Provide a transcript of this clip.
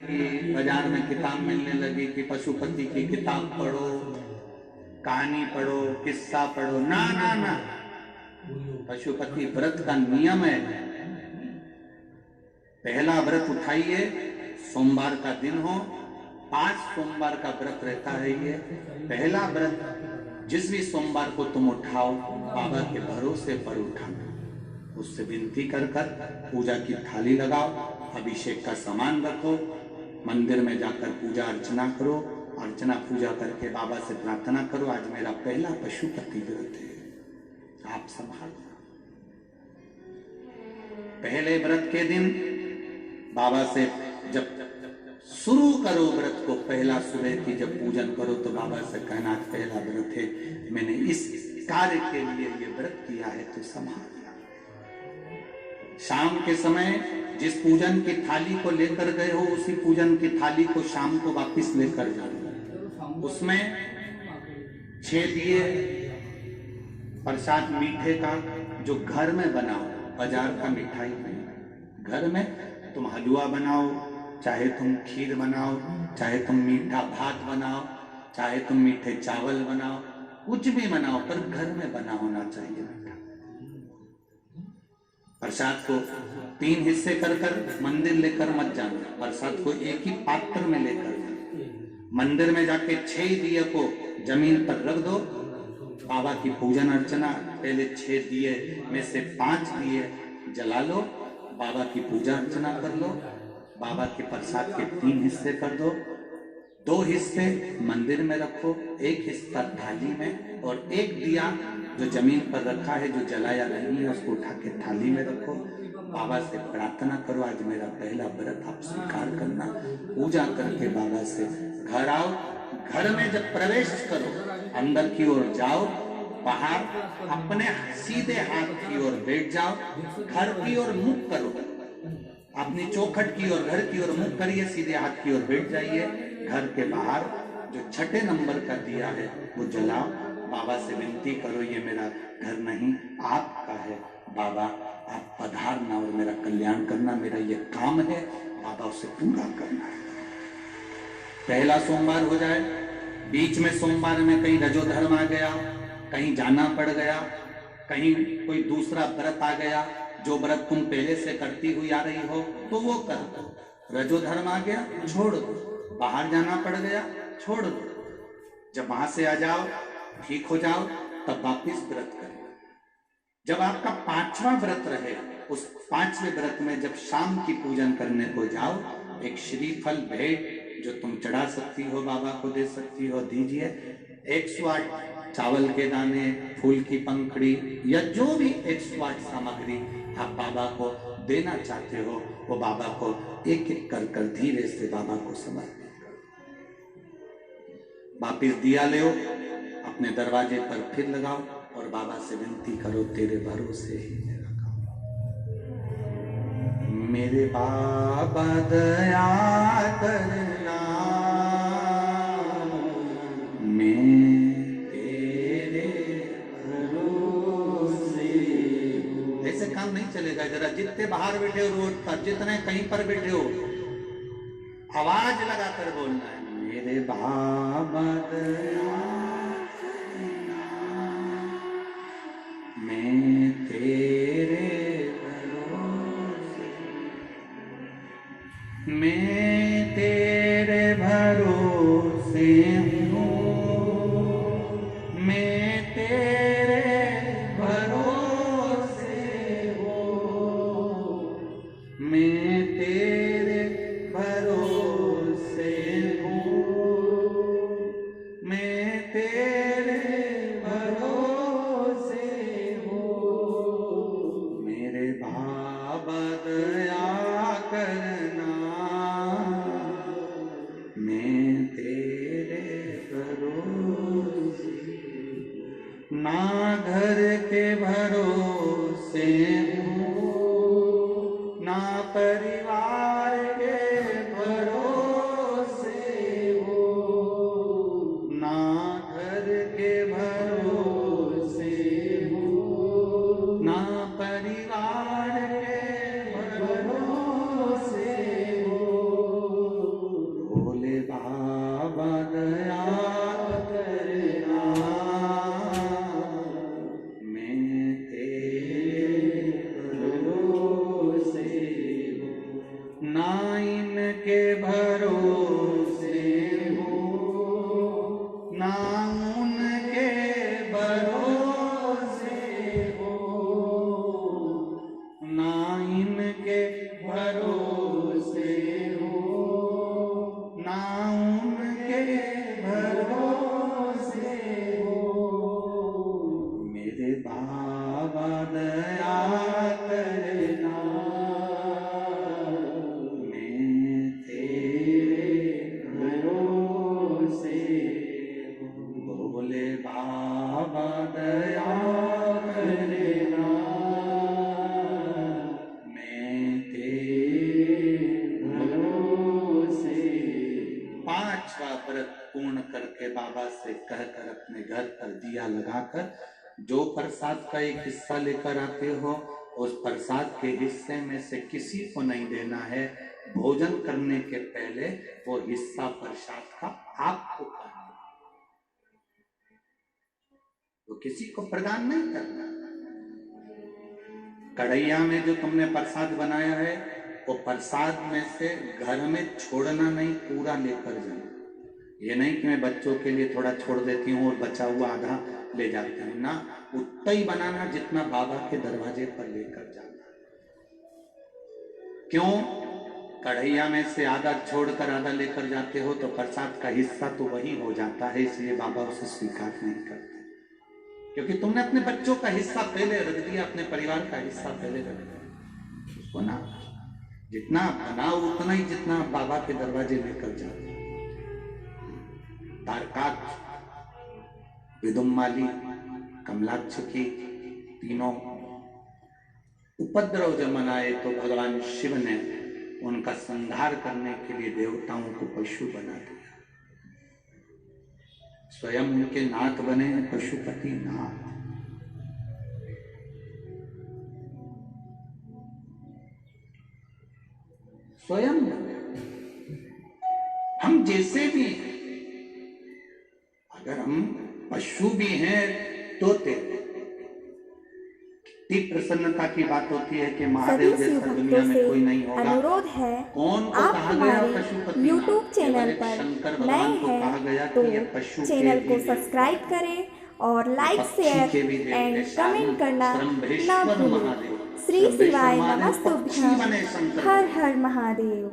लगी, बाजार में किताब मिलने लगी कि पशुपति की किताब पढ़ो, कहानी पढ़ो, किस्सा पढ़ो। ना ना ना, पशुपति व्रत का नियम है। पहला व्रत उठाइए, सोमवार का दिन हो, 5 सोमवार का व्रत रहता है ये। पहला व्रत जिस भी सोमवार को तुम उठाओ, बाबा के भरोसे पर उठाना, उससे विनती कर कर पूजा की थाली लगाओ, अभिषेक का सामान रखो, मंदिर में जाकर पूजा अर्चना करो, अर्चना पूजा करके बाबा से प्रार्थना करो, आज मेरा पहला पशुपति व्रत है, आप संभालो। पहले व्रत के दिन बाबा से जब शुरू करो व्रत को, पहला सुबह की जब पूजन करो तो बाबा से कहना पहला व्रत है, मैंने इस कार्य के लिए ये व्रत किया है तो संभाल। शाम के समय जिस पूजन की थाली को लेकर गए हो, उसी पूजन की थाली को शाम को वापस लेकर जाओ। उसमें 6 दिए प्रसाद मीठे का जो घर में बनाओ, बाजार का मिठाई नहीं, घर में तुम हलवा बनाओ, चाहे तुम खीर बनाओ, चाहे तुम मीठा भात बनाओ, चाहे तुम मीठे चावल बनाओ, कुछ भी बनाओ, पर घर में बना होना चाहिए मीठा। प्रसाद को 3 हिस्से कर कर मंदिर लेकर मत जाना, प्रसाद को एक ही पात्र में लेकर जाना। मंदिर में जाके 6 दिए को जमीन पर रख दो, बाबा की पूजन अर्चना, पहले 6 दिए में से 5 दिए जला लो, बाबा की पूजा अर्चना कर लो, बाबा के प्रसाद के 3 हिस्से कर दो, 2 हिस्से मंदिर में रखो, 1 हिस्सा थाली में, और 1 दिया जो जमीन पर रखा है जो जलाया नहीं है उसको उठा के थाली में रखो। बाबा से प्रार्थना करो, आज मेरा पहला व्रत आप स्वीकार करना। पूजा करके बाबा से घर आओ, घर में जब प्रवेश करो, अंदर की ओर जाओ, बाहर अपने सीधे हाथ की ओर बैठ जाओ, घर की ओर मुख करो, अपनी चौखट की ओर, घर की ओर मुख करिए, सीधे हाथ की ओर बैठ जाइए। घर के बाहर जो 6ठे नंबर का दिया है वो जलाओ, बाबा से विनती करो, ये मेरा घर नहीं आपका है, बाबा आप पधारना और मेरा कल्याण करना, मेरा ये काम है, बाबा उसे पूरा करना है। पहला सोमवार हो जाए, बीच में सोमवार में कहीं रजोधर्म आ गया, कहीं जाना पड़ गया, कहीं कोई दूसरा व्रत आ गया, जो व्रत तुम पहले से करती हुई आ रही हो तो वो कर दो। रजोधर्म आ गया, छोड़ दो। बाहर जाना पड़ गया, छोड़ दो। जब वहां से आ जाओ, ठीक हो जाओ, तब वापिस व्रत करो। जब आपका 5वां व्रत रहे, उस 5वें व्रत में जब शाम की पूजन करने को जाओ, एक श्रीफल भेंट जो तुम चढ़ा सकती हो, बाबा को दे सकती हो, दीजिए। 108 चावल के दाने, फूल की पंखड़ी, या जो भी 108 सामग्री आप बाबा को देना चाहते हो, वो बाबा को एक एक कर कर धीरे से बाबा को समर्पित करो। वापिस दिया ले, अपने दरवाजे पर फिर लगाओ और बाबा से विनती करो, तेरे भरोसे ही मेरा काम, मेरे बाबा दया करना, मैं तेरे भरोसे। ऐसे काम नहीं चलेगा। जरा जितने बाहर बैठे हो रोड पर, जितने कहीं पर बैठे हो, आवाज लगाकर बोलना है, मेरे बाबा दया मैं तेरे भरोसे, मैं तेरे भरोसे हूँ, मैं तेरे भरोसे हूँ, मैं तेरे भरोसे हूँ, मैं तेरे दया करना, मैं तेरे उनके भरोसे हो, ना उनके भरोसे हो, ना इनके भरोसे हो, ना उनके भरोसे हो। मेरे बाबा दया करना, मैं तेरे भरोसे हूँ। बोले बाबा दया करना, मैं तेरे भरोसे। पांचवा व्रत पूर्ण करके बाबा से कहकर अपने घर पर दिया लगाकर जो प्रसाद का एक हिस्सा लेकर आते हो, उस प्रसाद के हिस्से में से किसी को नहीं देना है। भोजन करने के पहले वो हिस्सा प्रसाद का आपको करना, वो किसी को प्रदान नहीं करना। कढ़ैया में जो तुमने प्रसाद बनाया है, वो प्रसाद में से घर में छोड़ना नहीं, पूरा लेकर जाना। ये नहीं कि मैं बच्चों के लिए थोड़ा छोड़ देती हूँ और बचा हुआ आधा ले जाती हूँ ना, उतना ही बनाना जितना बाबा के दरवाजे पर लेकर जाना। क्यों? कढ़ैया में से आधा छोड़कर आधा लेकर जाते हो तो प्रसाद का हिस्सा तो वही हो जाता है, इसलिए बाबा उसे स्वीकार नहीं करते। क्योंकि तुमने अपने बच्चों का हिस्सा पहले रख दिया, अपने परिवार का हिस्सा पहले रख दिया। उसको ना जितना बनाओ उतना ही जितना बाबा के दरवाजे लेकर जाओ। तारकाक्ष, विदुम्माली, कमलाक्षकी तीनों उपद्रव जब मनाए तो भगवान शिव ने उनका संहार करने के लिए देवताओं को पशु बना दिया। स्वयं उनके नाथ बने हैं पशुपति नाथ। स्वयं हम जैसे भी हैं, अगर हम पशु भी हैं तो कितनी प्रसन्नता की बात होती है कि महादेव जैसा दुनिया में कोई नहीं होगा। अनुरोध है, कौन को आप कहा गया हमारे पशुपति? YouTube चैनल पर शंकर नए भगवान को कहा हैं गया तो कि ये पशु चैनल को के सब्सक्राइब करें और लाइक पक्षी शेयर के भी देवते एंड शाही कमेंट करना ना श्रम्भेश्वर भूलें। महादेव, श्री श्रम्भेश्वर शिवाय महादेव पक्षी नमस्तुभ्यं। बने शंकर। हर हर महादेव।